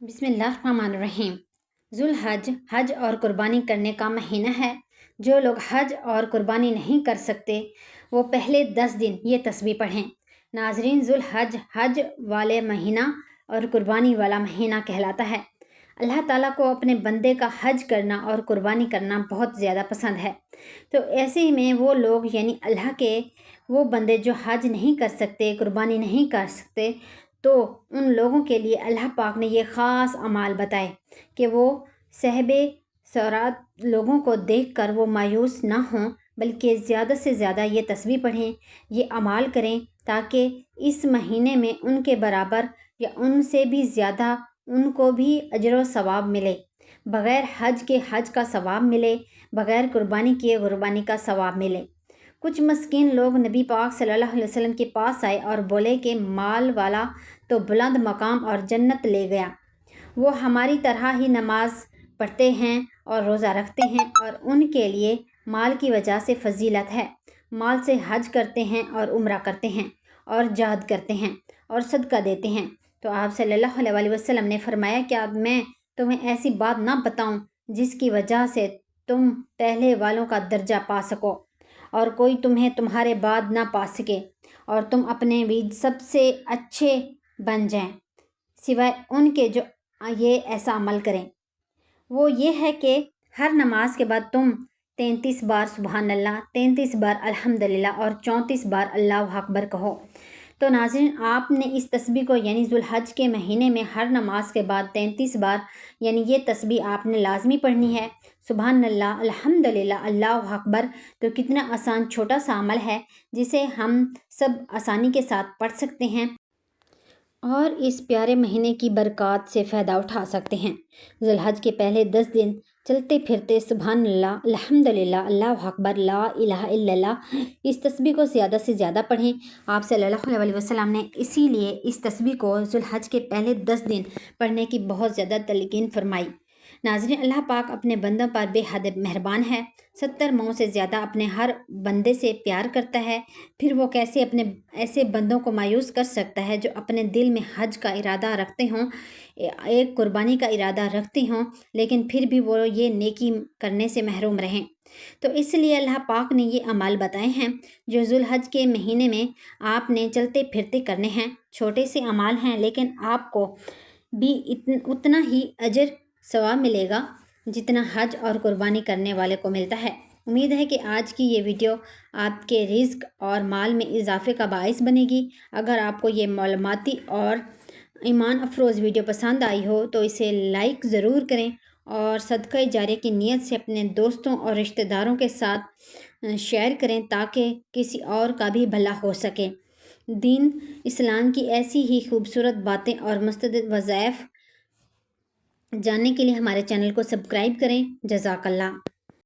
بسم اللہ الرحمن الرحیم۔ ذوالحج حج اور قربانی کرنے کا مہینہ ہے۔ جو لوگ حج اور قربانی نہیں کر سکتے وہ پہلے 10 دن یہ تسبیح پڑھیں۔ ناظرین، ذوالحج حج والے مہینہ اور قربانی والا مہینہ کہلاتا ہے۔ اللہ تعالیٰ کو اپنے بندے کا حج کرنا اور قربانی کرنا بہت زیادہ پسند ہے۔ تو ایسے میں وہ لوگ یعنی اللہ کے وہ بندے جو حج نہیں کر سکتے، قربانی نہیں کر سکتے، تو ان لوگوں کے لیے اللہ پاک نے یہ خاص اعمال بتائے کہ وہ صحب سرات لوگوں کو دیکھ کر وہ مایوس نہ ہوں، بلکہ زیادہ سے زیادہ یہ تسبیح پڑھیں، یہ اعمال کریں، تاکہ اس مہینے میں ان کے برابر یا ان سے بھی زیادہ ان کو بھی اجر و ثواب ملے، بغیر حج کے حج کا ثواب ملے، بغیر قربانی کیے قربانی کا ثواب ملے۔ کچھ مسکین لوگ نبی پاک صلی اللہ علیہ وسلم کے پاس آئے اور بولے کہ مال والا تو بلند مقام اور جنت لے گیا، وہ ہماری طرح ہی نماز پڑھتے ہیں اور روزہ رکھتے ہیں اور ان کے لیے مال کی وجہ سے فضیلت ہے، مال سے حج کرتے ہیں اور عمرہ کرتے ہیں اور جہاد کرتے ہیں اور صدقہ دیتے ہیں۔ تو آپ صلی اللہ علیہ وسلم نے فرمایا کہ اب میں تمہیں ایسی بات نہ بتاؤں جس کی وجہ سے تم پہلے والوں کا درجہ پا سکو اور کوئی تمہیں تمہارے بعد نہ پا سکے، اور تم اپنے بھی سب سے اچھے بن جائیں، سوائے ان کے جو یہ ایسا عمل کریں۔ وہ یہ ہے کہ ہر نماز کے بعد تم 33 بار سبحان اللہ، 33 بار الحمدللہ اور 34 بار اللہ اکبر کہو۔ تو ناظرین، آپ نے اس تسبیح کو یعنی ذوالحج کے مہینے میں ہر نماز کے بعد 33 بار یعنی یہ تسبیح آپ نے لازمی پڑھنی ہے، سبحان اللہ، الحمدللہ، اللہ اکبر۔ تو کتنا آسان چھوٹا سا عمل ہے جسے ہم سب آسانی کے ساتھ پڑھ سکتے ہیں اور اس پیارے مہینے کی برکات سے فائدہ اٹھا سکتے ہیں۔ ذوالحج کے پہلے 10 دن چلتے پھرتے سبحان اللہ، الحمدللہ، اللہ اکبر، لا الہ الا اللہ، اس تسبیح کو زیادہ سے زیادہ پڑھیں۔ آپ صلی اللہ علیہ وسلم نے اسی لیے اس تسبیح کو ذوالحج کے پہلے 10 دن پڑھنے کی بہت زیادہ تلقین فرمائی۔ ناظرین، اللہ پاک اپنے بندوں پر بے حد مہربان ہے، 70 ماؤں سے زیادہ اپنے ہر بندے سے پیار کرتا ہے، پھر وہ کیسے اپنے ایسے بندوں کو مایوس کر سکتا ہے جو اپنے دل میں حج کا ارادہ رکھتے ہوں، ایک قربانی کا ارادہ رکھتے ہوں، لیکن پھر بھی وہ یہ نیکی کرنے سے محروم رہیں۔ تو اس لیے اللہ پاک نے یہ اعمال بتائے ہیں جو ذوالحج کے مہینے میں آپ نے چلتے پھرتے کرنے ہیں۔ چھوٹے سے اعمال ہیں لیکن آپ کو بھی اتنا ہی اجر ثواب ملے گا جتنا حج اور قربانی کرنے والے کو ملتا ہے۔ امید ہے کہ آج کی یہ ویڈیو آپ کے رزق اور مال میں اضافے کا باعث بنے گی۔ اگر آپ کو یہ معلوماتی اور ایمان افروز ویڈیو پسند آئی ہو تو اسے لائک ضرور کریں اور صدقہ جاریہ کی نیت سے اپنے دوستوں اور رشتہ داروں کے ساتھ شیئر کریں تاکہ کسی اور کا بھی بھلا ہو سکے۔ دین اسلام کی ایسی ہی خوبصورت باتیں اور مستند وظائف جاننے کے لیے ہمارے چینل کو سبسکرائب کریں۔ جزاک اللہ۔